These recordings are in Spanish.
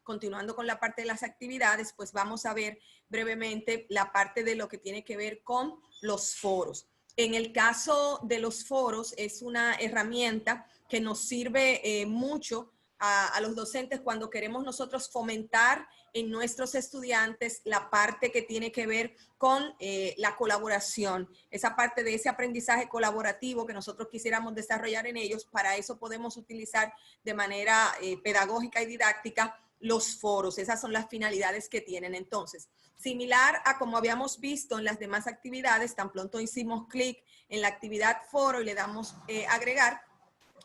continuando con la parte de las actividades, pues vamos a ver brevemente la parte de lo que tiene que ver con los foros. En el caso de los foros, es una herramienta que nos sirve mucho a los docentes cuando queremos nosotros fomentar en nuestros estudiantes la parte que tiene que ver con la colaboración, esa parte de ese aprendizaje colaborativo que nosotros quisiéramos desarrollar en ellos. Para eso podemos utilizar de manera pedagógica y didáctica los foros. Esas son las finalidades que tienen. Entonces, similar a como habíamos visto en las demás actividades, tan pronto hicimos clic en la actividad foro y le damos agregar,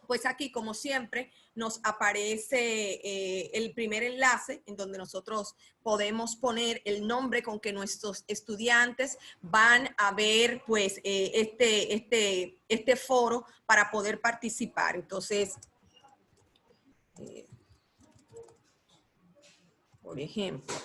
pues aquí, como siempre, nos aparece el primer enlace en donde nosotros podemos poner el nombre con que nuestros estudiantes van a ver pues este foro para poder participar. Entonces, por ejemplo,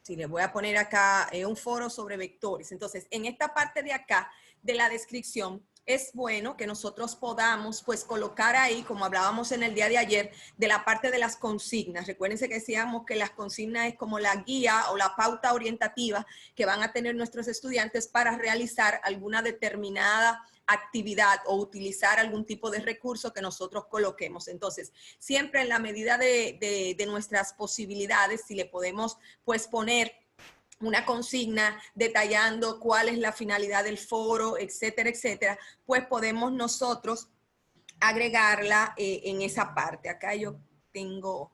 si les voy a poner acá un foro sobre vectores. Entonces, en esta parte de acá de la descripción, es bueno que nosotros podamos pues colocar ahí, como hablábamos en el día de ayer, de la parte de las consignas. Recuérdense que decíamos que las consignas es como la guía o la pauta orientativa que van a tener nuestros estudiantes para realizar alguna determinada actividad o utilizar algún tipo de recurso que nosotros coloquemos. Entonces, siempre en la medida de nuestras posibilidades, si le podemos pues poner una consigna detallando cuál es la finalidad del foro, etcétera, etcétera, pues podemos nosotros agregarla en esa parte. Acá yo tengo,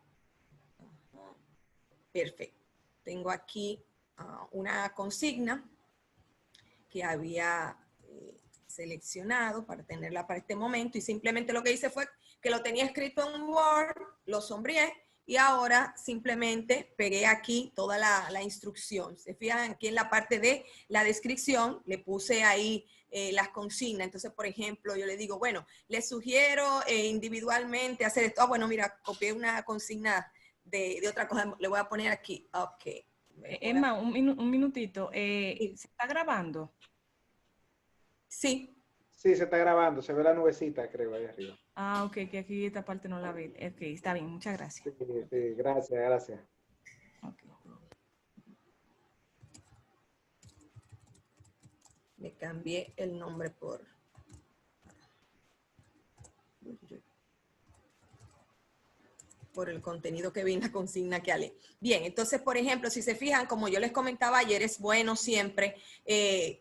perfecto, tengo aquí una consigna que había seleccionado para tenerla para este momento, y simplemente lo que hice fue que lo tenía escrito en Word, lo sombreé y ahora simplemente pegué aquí toda la instrucción. Se fijan aquí en la parte de la descripción, le puse ahí las consignas. Entonces, por ejemplo, yo le digo, bueno, les sugiero individualmente hacer esto. Bueno, mira, copié una consigna de otra cosa, le voy a poner aquí. Ok. Emma, un minutito. ¿Se está grabando? Sí. Sí, se está grabando, se ve la nubecita, creo, ahí arriba. Ah, ok, que aquí esta parte no la ve. Ok, está bien, muchas gracias. Sí, sí, gracias, gracias. Okay. Le cambié el nombre por el contenido que vi en la consigna que ale. Bien, entonces, por ejemplo, si se fijan, como yo les comentaba ayer, es bueno siempre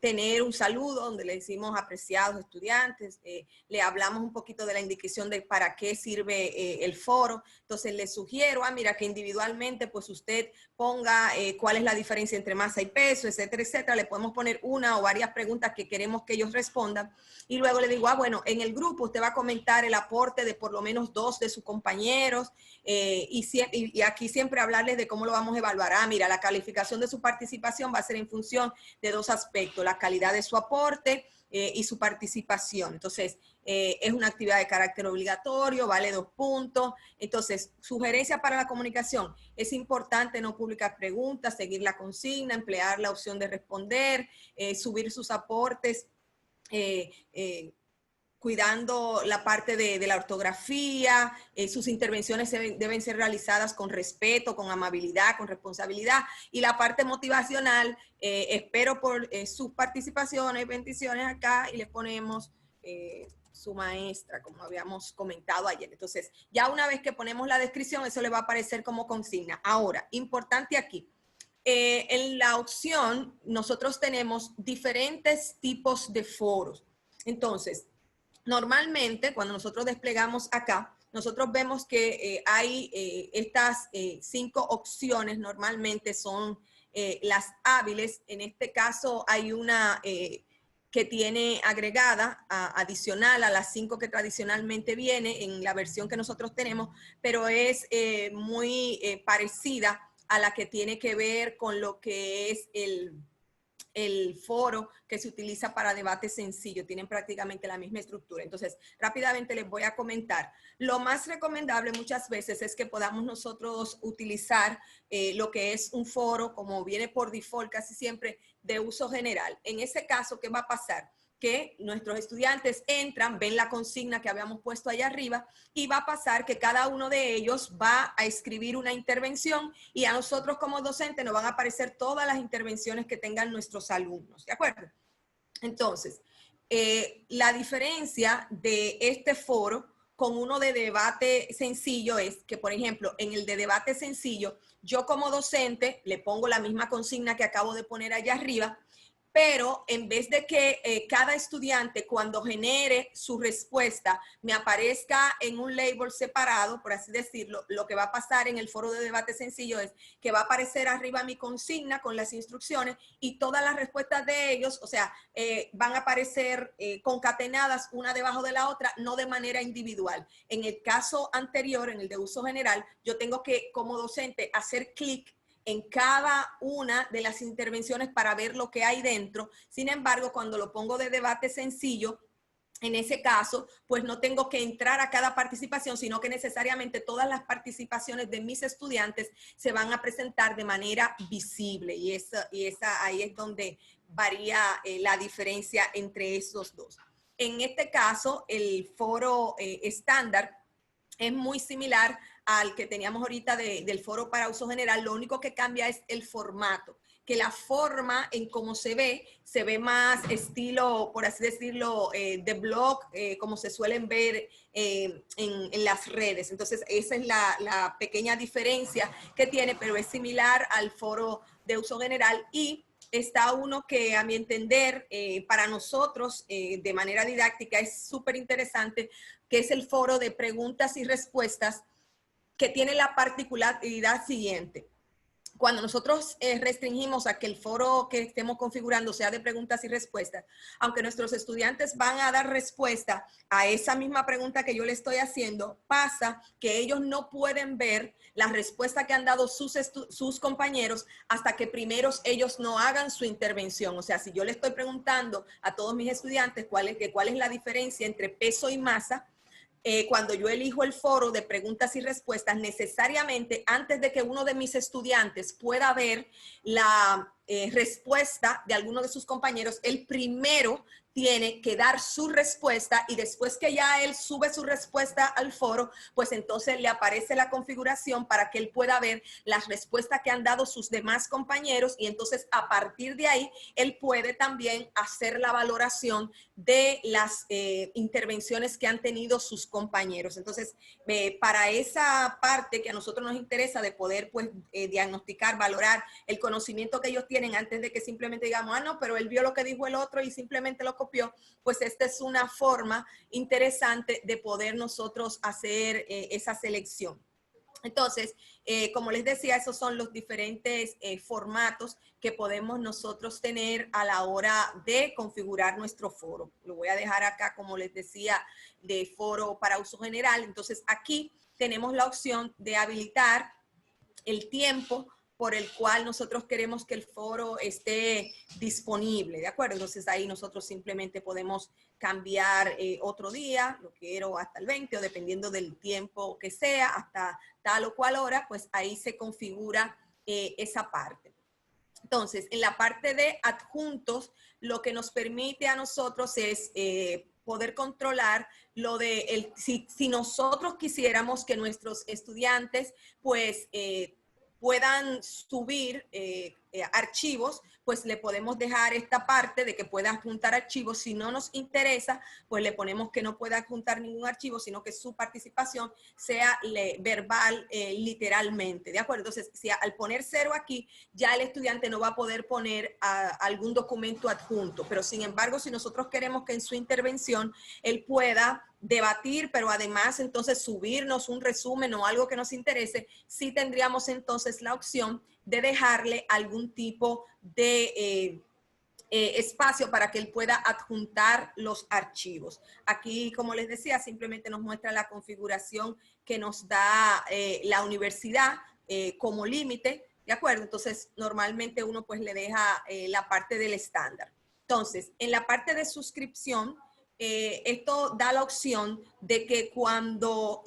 tener un saludo donde le decimos apreciados estudiantes, le hablamos un poquito de la indicación de para qué sirve el foro. Entonces, les sugiero, mira, que individualmente, pues usted ponga cuál es la diferencia entre masa y peso, etcétera, etcétera. Le podemos poner una o varias preguntas que queremos que ellos respondan. Y luego le digo, bueno, en el grupo usted va a comentar el aporte de por lo menos 2 de sus compañeros, y aquí siempre hablarles de cómo lo vamos a evaluar. Mira, la calificación de su participación va a ser en función de 2 aspectos, la calidad de su aporte y su participación. Entonces, es una actividad de carácter obligatorio, vale 2 puntos. Entonces, sugerencia para la comunicación: es importante no publicar preguntas, seguir la consigna, emplear la opción de responder, subir sus aportes, cuidando la parte de la ortografía. Sus intervenciones deben ser realizadas con respeto, con amabilidad, con responsabilidad. Y la parte motivacional, espero por sus participaciones, bendiciones acá, y le ponemos su maestra, como habíamos comentado ayer. Entonces, ya una vez que ponemos la descripción, eso le va a aparecer como consigna. Ahora, importante aquí, en la opción nosotros tenemos diferentes tipos de foros. Entonces, normalmente, cuando nosotros desplegamos acá, nosotros vemos que hay estas 5 opciones, normalmente son las hábiles. En este caso hay una que tiene agregada, adicional a las 5 que tradicionalmente viene en la versión que nosotros tenemos, pero es muy parecida a la que tiene que ver con lo que es el foro que se utiliza para debate sencillo. Tienen prácticamente la misma estructura. Entonces, rápidamente les voy a comentar. Lo más recomendable muchas veces es que podamos nosotros utilizar lo que es un foro, como viene por default casi siempre, de uso general. En ese caso, ¿qué va a pasar? que nuestros estudiantes entran, ven la consigna que habíamos puesto allá arriba y va a pasar que cada uno de ellos va a escribir una intervención y a nosotros como docentes nos van a aparecer todas las intervenciones que tengan nuestros alumnos, ¿de acuerdo? Entonces, la diferencia de este foro con uno de debate sencillo es que, por ejemplo, en el de debate sencillo, yo como docente le pongo la misma consigna que acabo de poner allá arriba, pero en vez de que cada estudiante cuando genere su respuesta me aparezca en un label separado, por así decirlo, lo que va a pasar en el foro de debate sencillo es que va a aparecer arriba mi consigna con las instrucciones y todas las respuestas de ellos, o sea, van a aparecer concatenadas una debajo de la otra, no de manera individual. En el caso anterior, en el de uso general, yo tengo que, como docente, hacer clic en cada una de las intervenciones para ver lo que hay dentro. Sin embargo, cuando lo pongo de debate sencillo, en ese caso, pues no tengo que entrar a cada participación, sino que necesariamente todas las participaciones de mis estudiantes se van a presentar de manera visible. Y ahí es donde varía la diferencia entre esos dos. En este caso, el foro estándar es muy similar al que teníamos ahorita del foro para uso general. Lo único que cambia es el formato, que la forma en cómo se ve más estilo, por así decirlo, de blog, como se suelen ver en las redes. Entonces, esa es la pequeña diferencia que tiene, pero es similar al foro de uso general. Y está uno que, a mi entender, para nosotros, de manera didáctica, es súper interesante, que es el foro de preguntas y respuestas, que tiene la particularidad siguiente. Cuando nosotros restringimos a que el foro que estemos configurando sea de preguntas y respuestas, aunque nuestros estudiantes van a dar respuesta a esa misma pregunta que yo le estoy haciendo, pasa que ellos no pueden ver la respuesta que han dado sus compañeros hasta que primero ellos no hagan su intervención. O sea, si yo le estoy preguntando a todos mis estudiantes cuál es la diferencia entre peso y masa, cuando yo elijo el foro de preguntas y respuestas, necesariamente antes de que uno de mis estudiantes pueda ver la respuesta de alguno de sus compañeros, el primero tiene que dar su respuesta y después que ya él sube su respuesta al foro, pues entonces le aparece la configuración para que él pueda ver las respuestas que han dado sus demás compañeros y entonces a partir de ahí él puede también hacer la valoración de las intervenciones que han tenido sus compañeros. Entonces, para esa parte que a nosotros nos interesa de poder pues diagnosticar, valorar el conocimiento que ellos tienen antes de que simplemente digamos, no, pero él vio lo que dijo el otro y simplemente lo copió, pues esta es una forma interesante de poder nosotros hacer esa selección. Entonces, como les decía, esos son los diferentes formatos que podemos nosotros tener a la hora de configurar nuestro foro. Lo voy a dejar acá, como les decía, de foro para uso general. Entonces, aquí tenemos la opción de habilitar el tiempo por el cual nosotros queremos que el foro esté disponible, ¿de acuerdo? Entonces ahí nosotros simplemente podemos cambiar otro día, lo quiero hasta el 20 o dependiendo del tiempo que sea, hasta tal o cual hora, pues ahí se configura esa parte. Entonces, en la parte de adjuntos, lo que nos permite a nosotros es poder controlar lo de si nosotros quisiéramos que nuestros estudiantes pues puedan subir archivos, pues le podemos dejar esta parte de que pueda adjuntar archivos. Si no nos interesa, pues le ponemos que no pueda adjuntar ningún archivo, sino que su participación sea verbal literalmente, ¿de acuerdo? Entonces, si al poner 0 aquí, ya el estudiante no va a poder poner algún documento adjunto, pero sin embargo, si nosotros queremos que en su intervención él pueda debatir, pero además entonces subirnos un resumen o algo que nos interese, sí tendríamos entonces la opción de dejarle algún tipo de espacio para que él pueda adjuntar los archivos. Aquí, como les decía, simplemente nos muestra la configuración que nos da la universidad como límite, ¿de acuerdo? Entonces, normalmente uno pues le deja la parte del estándar. Entonces, en la parte de suscripción, esto da la opción de que cuando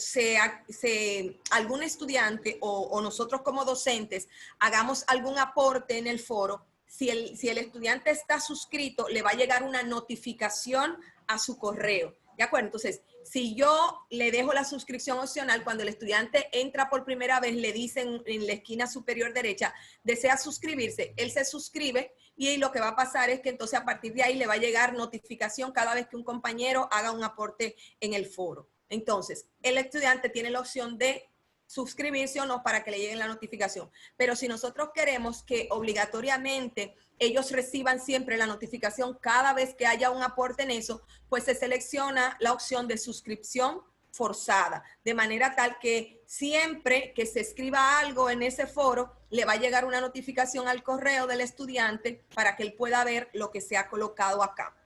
algún estudiante o nosotros como docentes hagamos algún aporte en el foro, si el estudiante está suscrito, le va a llegar una notificación a su correo. ¿De acuerdo? Entonces, si yo le dejo la suscripción opcional, cuando el estudiante entra por primera vez, le dicen en la esquina superior derecha, desea suscribirse, él se suscribe y lo que va a pasar es que entonces a partir de ahí le va a llegar notificación cada vez que un compañero haga un aporte en el foro. Entonces, el estudiante tiene la opción de suscribirse o no para que le llegue la notificación. Pero si nosotros queremos que obligatoriamente ellos reciban siempre la notificación cada vez que haya un aporte en eso, pues se selecciona la opción de suscripción forzada, de manera tal que siempre que se escriba algo en ese foro, le va a llegar una notificación al correo del estudiante para que él pueda ver lo que se ha colocado acá.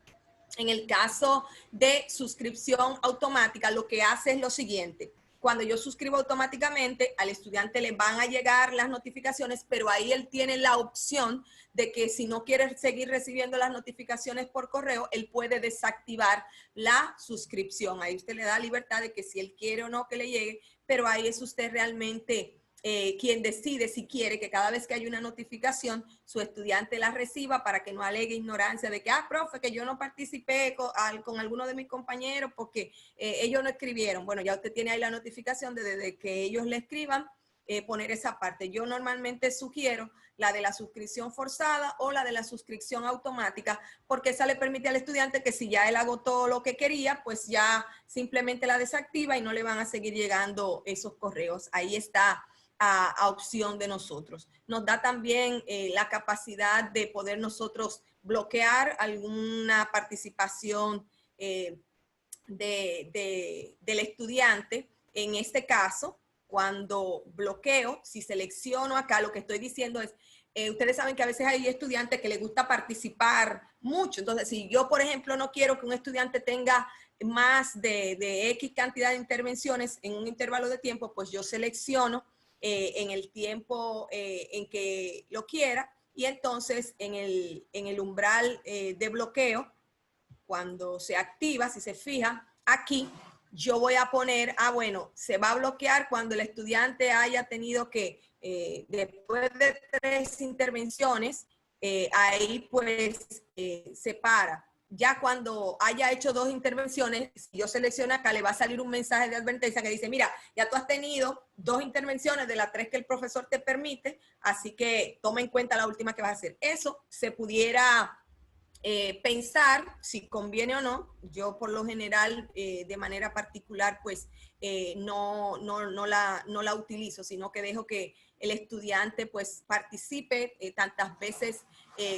En el caso de suscripción automática, lo que hace es lo siguiente. Cuando yo suscribo automáticamente, al estudiante le van a llegar las notificaciones, pero ahí él tiene la opción de que si no quiere seguir recibiendo las notificaciones por correo, él puede desactivar la suscripción. Ahí usted le da libertad de que si él quiere o no que le llegue, pero ahí es usted realmente quien decide si quiere que cada vez que hay una notificación, su estudiante la reciba para que no alegue ignorancia de que, profe, que yo no participé con alguno de mis compañeros porque ellos no escribieron. Bueno, ya usted tiene ahí la notificación desde que ellos le escriban, poner esa parte. Yo normalmente sugiero la de la suscripción forzada o la de la suscripción automática, porque esa le permite al estudiante que si ya él agotó lo que quería, pues ya simplemente la desactiva y no le van a seguir llegando esos correos. Ahí está a opción de nosotros. Nos da también la capacidad de poder nosotros bloquear alguna participación del estudiante. En este caso, cuando bloqueo, si selecciono acá, lo que estoy diciendo es, ustedes saben que a veces hay estudiantes que les gusta participar mucho. Entonces, si yo, por ejemplo, no quiero que un estudiante tenga más de X cantidad de intervenciones en un intervalo de tiempo, pues yo selecciono en el tiempo en que lo quiera y entonces en el umbral de bloqueo, cuando se activa, si se fija, aquí yo voy a poner, bueno, se va a bloquear cuando el estudiante haya tenido que, después de 3 intervenciones, ahí pues se para. Ya cuando haya hecho 2 intervenciones, si yo selecciono acá, le va a salir un mensaje de advertencia que dice, mira, ya tú has tenido 2 intervenciones de las 3 que el profesor te permite, así que toma en cuenta la última que vas a hacer. Eso se pudiera pensar si conviene o no. Yo por lo general, de manera particular, pues no la utilizo, sino que dejo que el estudiante pues participe tantas veces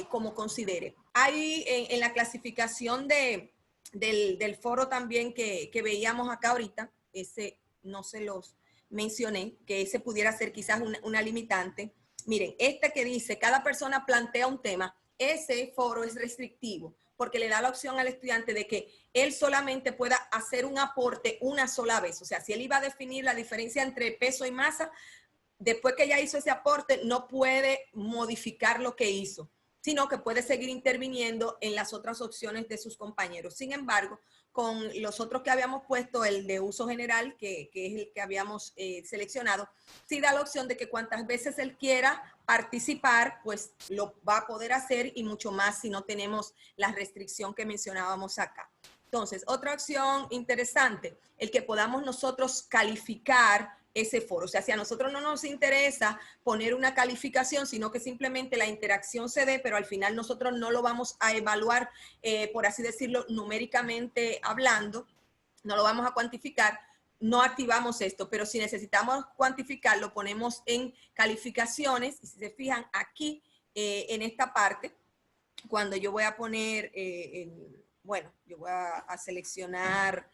como considere. Hay en la clasificación del foro también que veíamos acá ahorita, ese no se los mencioné, que ese pudiera ser quizás una limitante. Miren, este que dice, cada persona plantea un tema, ese foro es restrictivo porque le da la opción al estudiante de que él solamente pueda hacer un aporte una sola vez. O sea, si él iba a definir la diferencia entre peso y masa, después que ya hizo ese aporte, no puede modificar lo que hizo, sino que puede seguir interviniendo en las otras opciones de sus compañeros. Sin embargo, con los otros que habíamos puesto, el de uso general, que es el que habíamos seleccionado, sí da la opción de que cuantas veces él quiera participar, pues lo va a poder hacer y mucho más si no tenemos la restricción que mencionábamos acá. Entonces, otra opción interesante, el que podamos nosotros calificar ese foro. O sea, si a nosotros no nos interesa poner una calificación, sino que simplemente la interacción se dé, pero al final nosotros no lo vamos a evaluar, por así decirlo, numéricamente hablando, no lo vamos a cuantificar, no activamos esto, pero si necesitamos cuantificarlo, ponemos en calificaciones, y si se fijan aquí, en esta parte, cuando yo voy a poner, bueno, yo voy a seleccionar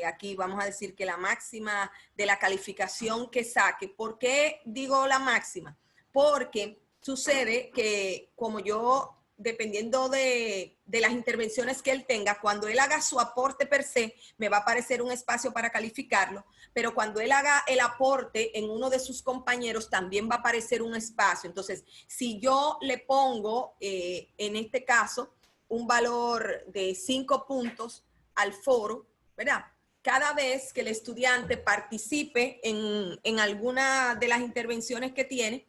aquí, vamos a decir que la máxima de la calificación que saque. ¿Por qué digo la máxima? Porque sucede que como yo, dependiendo de las intervenciones que él tenga, cuando él haga su aporte per se, me va a aparecer un espacio para calificarlo, pero cuando él haga el aporte en uno de sus compañeros, también va a aparecer un espacio. Entonces, si yo le pongo, en este caso, un valor de 5 puntos al foro, ¿verdad? Cada vez que el estudiante participe en alguna de las intervenciones que tiene,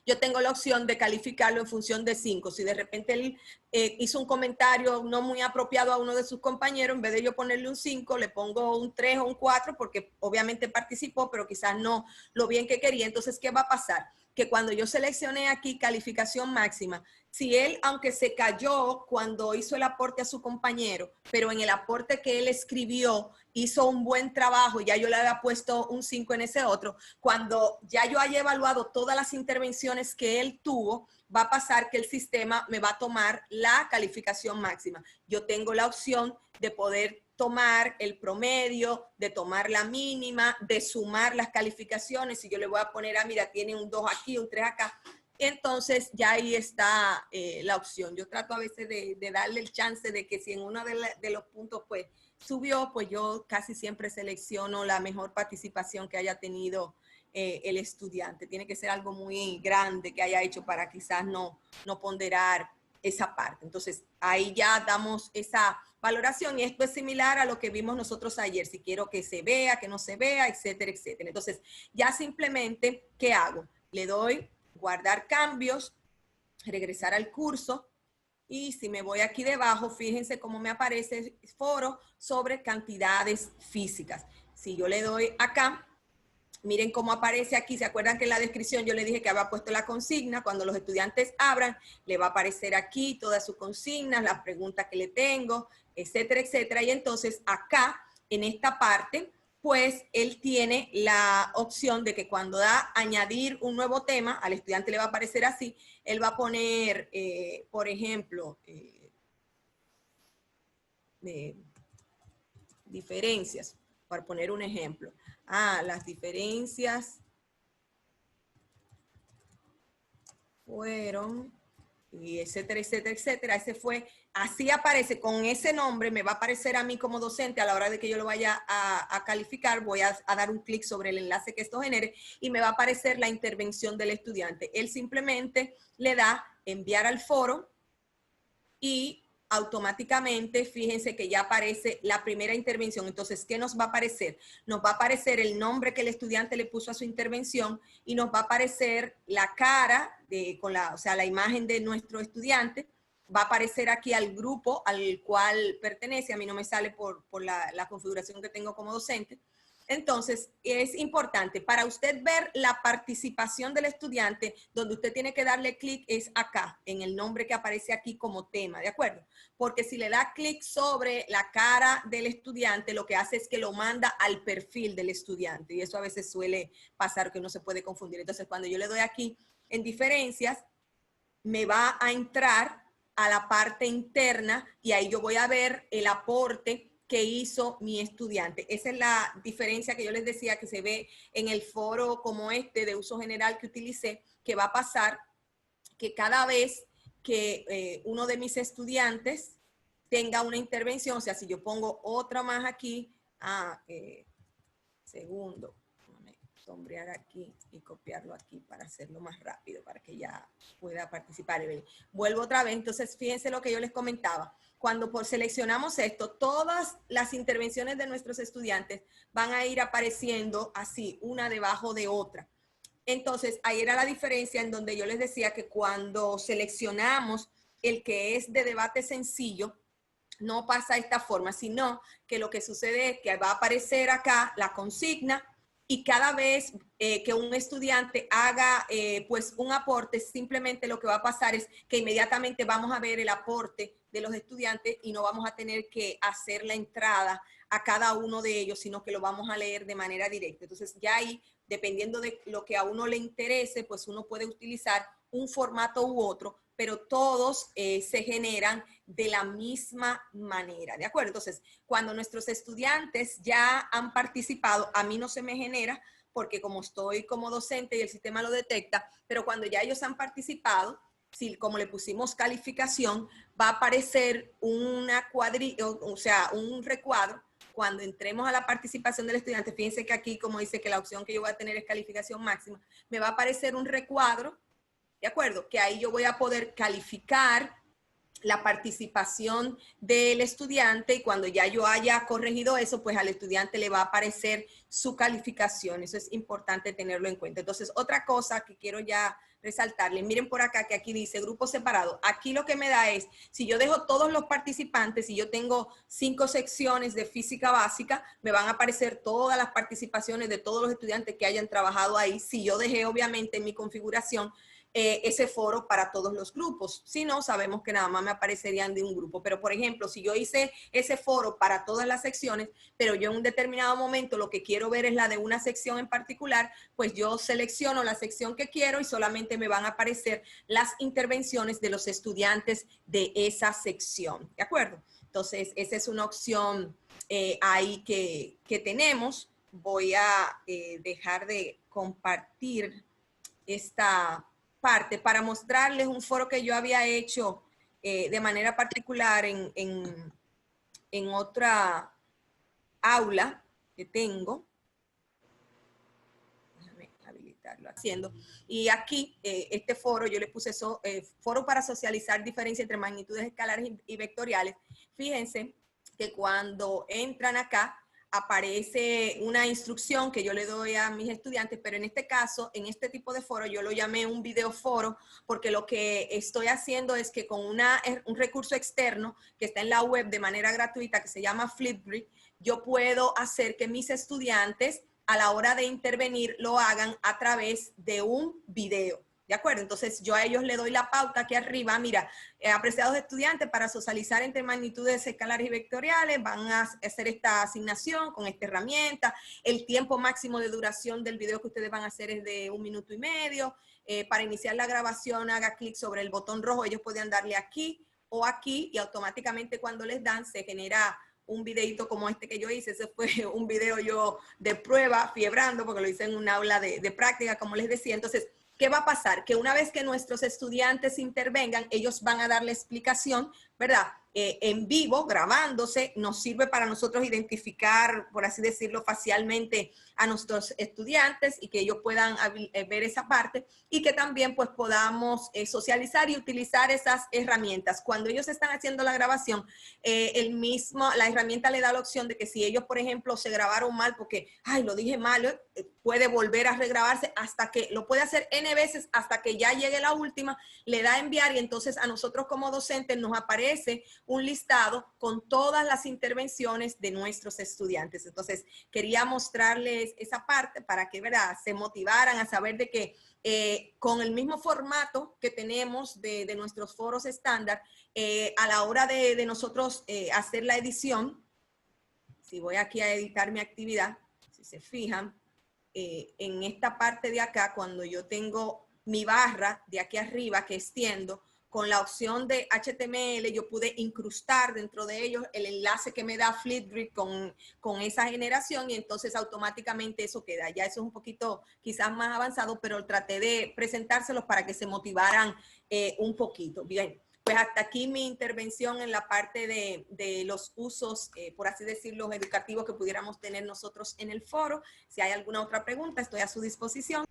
yo tengo la opción de calificarlo en función de 5. Si de repente él hizo un comentario no muy apropiado a uno de sus compañeros, en vez de yo ponerle un 5, le pongo un 3 o un 4, porque obviamente participó, pero quizás no lo bien que quería. Entonces, ¿qué va a pasar? Que cuando yo seleccioné aquí calificación máxima, si él, aunque se cayó cuando hizo el aporte a su compañero, pero en el aporte que él escribió hizo un buen trabajo, ya yo le había puesto un 5 en ese otro, cuando ya yo haya evaluado todas las intervenciones que él tuvo, va a pasar que el sistema me va a tomar la calificación máxima. Yo tengo la opción de poder tomar el promedio, de tomar la mínima, de sumar las calificaciones. Si yo le voy a poner, mira, tiene un 2 aquí, un 3 acá, entonces ya ahí está la opción. Yo trato a veces de darle el chance de que si en uno de los puntos pues subió, pues yo casi siempre selecciono la mejor participación que haya tenido el estudiante. Tiene que ser algo muy grande que haya hecho para quizás no ponderar esa parte. Entonces ahí ya damos esa valoración y esto es similar a lo que vimos nosotros ayer. Si quiero que se vea, que no se vea, etcétera, etcétera. Entonces ya simplemente, ¿qué hago? Le doy guardar cambios, regresar al curso y si me voy aquí debajo, fíjense cómo me aparece el foro sobre cantidades físicas. Si yo le doy acá, miren cómo aparece aquí. ¿Se acuerdan que en la descripción yo le dije que había puesto la consigna? Cuando los estudiantes abran, le va a aparecer aquí todas sus consignas, las preguntas que le tengo, etcétera, etcétera. Y entonces acá, en esta parte, pues él tiene la opción de que cuando da añadir un nuevo tema, al estudiante le va a aparecer así, él va a poner, por ejemplo, diferencias, para poner un ejemplo. Las diferencias fueron, y etcétera, etcétera, etcétera. Ese fue, así aparece, con ese nombre me va a aparecer a mí como docente a la hora de que yo lo vaya a calificar, voy a dar un clic sobre el enlace que esto genere y me va a aparecer la intervención del estudiante. Él simplemente le da enviar al foro y automáticamente, fíjense que ya aparece la primera intervención. Entonces, ¿qué nos va a aparecer? Nos va a aparecer el nombre que el estudiante le puso a su intervención y nos va a aparecer la cara, o sea, la imagen de nuestro estudiante. Va a aparecer aquí al grupo al cual pertenece. A mí no me sale por la configuración que tengo como docente. Entonces, es importante para usted ver la participación del estudiante, donde usted tiene que darle clic es acá, en el nombre que aparece aquí como tema, ¿de acuerdo? Porque si le da clic sobre la cara del estudiante, lo que hace es que lo manda al perfil del estudiante y eso a veces suele pasar que uno se puede confundir. Entonces, cuando yo le doy aquí en diferencias, me va a entrar a la parte interna y ahí yo voy a ver el aporte que hizo mi estudiante. Esa es la diferencia que yo les decía que se ve en el foro como este de uso general que utilicé, que va a pasar que cada vez que uno de mis estudiantes tenga una intervención, o sea, si yo pongo otra más aquí, segundo, sombrear aquí y copiarlo aquí para hacerlo más rápido, para que ya pueda participar. Vuelvo otra vez, entonces fíjense lo que yo les comentaba. Cuando seleccionamos esto, todas las intervenciones de nuestros estudiantes van a ir apareciendo así, una debajo de otra. Entonces, ahí era la diferencia en donde yo les decía que cuando seleccionamos el que es de debate sencillo, no pasa de esta forma, sino que lo que sucede es que va a aparecer acá la consigna y cada vez que un estudiante haga pues un aporte, simplemente lo que va a pasar es que inmediatamente vamos a ver el aporte de los estudiantes y no vamos a tener que hacer la entrada a cada uno de ellos, sino que lo vamos a leer de manera directa. Entonces ya ahí, dependiendo de lo que a uno le interese, pues uno puede utilizar un formato u otro, pero todos se generan de la misma manera, ¿de acuerdo? Entonces, cuando nuestros estudiantes ya han participado, a mí no se me genera, porque como estoy como docente y el sistema lo detecta, pero cuando ya ellos han participado, si como le pusimos calificación, va a aparecer una cuadrilla, o sea, un recuadro. Cuando entremos a la participación del estudiante, fíjense que aquí, como dice que la opción que yo voy a tener es calificación máxima, me va a aparecer un recuadro, ¿de acuerdo? Que ahí yo voy a poder calificar la participación del estudiante y cuando ya yo haya corregido eso, pues al estudiante le va a aparecer su calificación. Eso es importante tenerlo en cuenta. Entonces, otra cosa que quiero ya resaltarle, miren por acá que aquí dice grupo separado. Aquí lo que me da es, si yo dejo todos los participantes y yo tengo 5 secciones de física básica, me van a aparecer todas las participaciones de todos los estudiantes que hayan trabajado ahí. Si yo dejé obviamente en mi configuración ese foro para todos los grupos. Si no, sabemos que nada más me aparecerían de un grupo. Pero, por ejemplo, si yo hice ese foro para todas las secciones, pero yo en un determinado momento lo que quiero ver es la de una sección en particular, pues yo selecciono la sección que quiero y solamente me van a aparecer las intervenciones de los estudiantes de esa sección. ¿De acuerdo? Entonces, esa es una opción ahí que tenemos. Voy a dejar de compartir esta parte para mostrarles un foro que yo había hecho de manera particular en otra aula que tengo. Déjame habilitarlo haciendo. Y aquí, este foro, yo le puse foro para socializar diferencia entre magnitudes escalares y vectoriales. Fíjense que cuando entran acá, aparece una instrucción que yo le doy a mis estudiantes, pero en este caso, en este tipo de foro, yo lo llamé un video foro, porque lo que estoy haciendo es que con un recurso externo que está en la web de manera gratuita, que se llama Flipgrid, yo puedo hacer que mis estudiantes, a la hora de intervenir, lo hagan a través de un video. ¿De acuerdo? Entonces, yo a ellos le doy la pauta aquí arriba. Mira, apreciados estudiantes, para socializar entre magnitudes escalares y vectoriales, van a hacer esta asignación con esta herramienta. El tiempo máximo de duración del video que ustedes van a hacer es de 1 minuto y medio. Para iniciar la grabación, haga clic sobre el botón rojo. Ellos pueden darle aquí o aquí y automáticamente cuando les dan se genera un videito como este que yo hice. Ese fue un video yo de prueba, fiebrando, porque lo hice en un aula de práctica, como les decía. Entonces, ¿qué va a pasar? Que una vez que nuestros estudiantes intervengan, ellos van a dar la explicación, ¿verdad? En vivo, grabándose, nos sirve para nosotros identificar, por así decirlo, facialmente a nuestros estudiantes y que ellos puedan ver esa parte y que también pues podamos socializar y utilizar esas herramientas. Cuando ellos están haciendo la grabación, la herramienta le da la opción de que si ellos, por ejemplo, se grabaron mal porque, ay, lo dije mal, puede volver a regrabarse hasta que, lo puede hacer N veces hasta que ya llegue la última, le da a enviar y entonces a nosotros como docentes nos aparece un listado con todas las intervenciones de nuestros estudiantes. Entonces, quería mostrarles esa parte para que, ¿verdad?, se motivaran a saber de que con el mismo formato que tenemos de nuestros foros estándar, a la hora de nosotros hacer la edición, si voy aquí a editar mi actividad, si se fijan, en esta parte de acá, cuando yo tengo mi barra de aquí arriba que extiendo, con la opción de HTML, yo pude incrustar dentro de ellos el enlace que me da Flipgrid con esa generación y entonces automáticamente eso queda. Ya eso es un poquito quizás más avanzado, pero traté de presentárselos para que se motivaran un poquito. Bien, pues hasta aquí mi intervención en la parte de los usos, por así decirlo, educativos que pudiéramos tener nosotros en el foro. Si hay alguna otra pregunta, estoy a su disposición.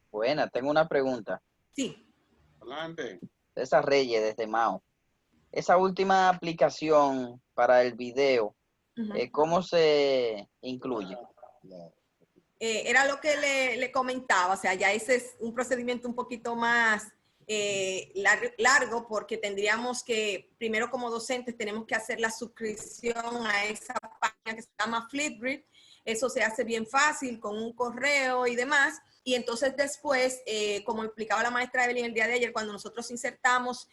Buena, tengo una pregunta. Sí. Adelante. César Reyes, desde Mao. Esa última aplicación para el video, ¿cómo se incluye? Era lo que le comentaba, o sea, ya ese es un procedimiento un poquito más largo porque tendríamos que, primero como docentes, tenemos que hacer la suscripción a esa página que se llama Flipgrid. Eso se hace bien fácil con un correo y demás. Y entonces después, como explicaba la maestra Evelyn el día de ayer, cuando nosotros insertamos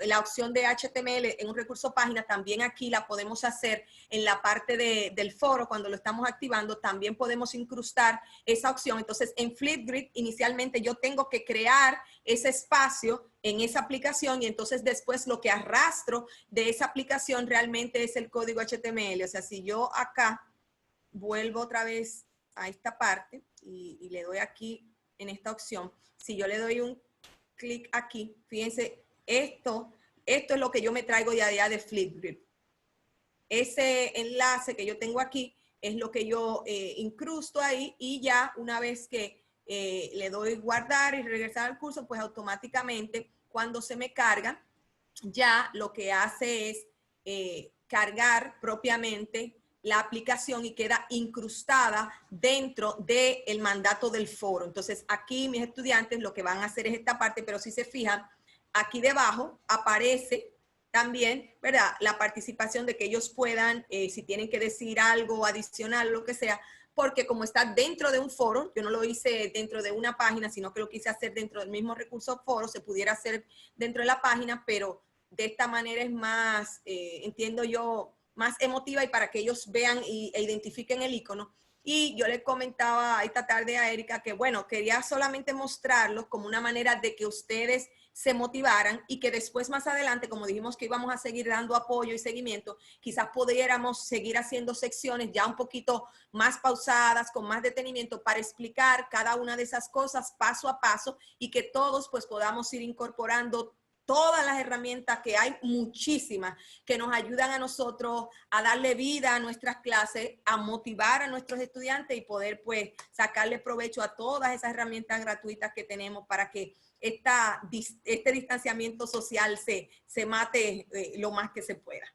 la opción de HTML en un recurso página, también aquí la podemos hacer en la parte del foro, cuando lo estamos activando, también podemos incrustar esa opción. Entonces, en Flipgrid, inicialmente yo tengo que crear ese espacio en esa aplicación y entonces después lo que arrastro de esa aplicación realmente es el código HTML. O sea, si yo acá vuelvo otra vez a esta parte y le doy aquí en esta opción, si yo le doy un clic aquí, fíjense, esto es lo que yo me traigo de allá de Flipgrid. Ese enlace que yo tengo aquí es lo que yo incrusto ahí y ya una vez que le doy guardar y regresar al curso, pues automáticamente cuando se me carga, ya lo que hace es cargar propiamente la aplicación y queda incrustada dentro del mandato del foro. Entonces, aquí mis estudiantes lo que van a hacer es esta parte, pero si se fijan, aquí debajo aparece también, ¿verdad?, la participación de que ellos puedan, si tienen que decir algo adicional, lo que sea, porque como está dentro de un foro, yo no lo hice dentro de una página, sino que lo quise hacer dentro del mismo recurso foro, se pudiera hacer dentro de la página, pero de esta manera es más, entiendo yo, más emotiva y para que ellos vean e identifiquen el icono. Y yo le comentaba esta tarde a Erika que, bueno, quería solamente mostrarlo como una manera de que ustedes se motivaran y que después más adelante, como dijimos que íbamos a seguir dando apoyo y seguimiento, quizás pudiéramos seguir haciendo secciones ya un poquito más pausadas, con más detenimiento para explicar cada una de esas cosas paso a paso y que todos pues podamos ir incorporando todas las herramientas, que hay muchísimas, que nos ayudan a nosotros a darle vida a nuestras clases, a motivar a nuestros estudiantes y poder pues sacarle provecho a todas esas herramientas gratuitas que tenemos para que este distanciamiento social se mate lo más que se pueda.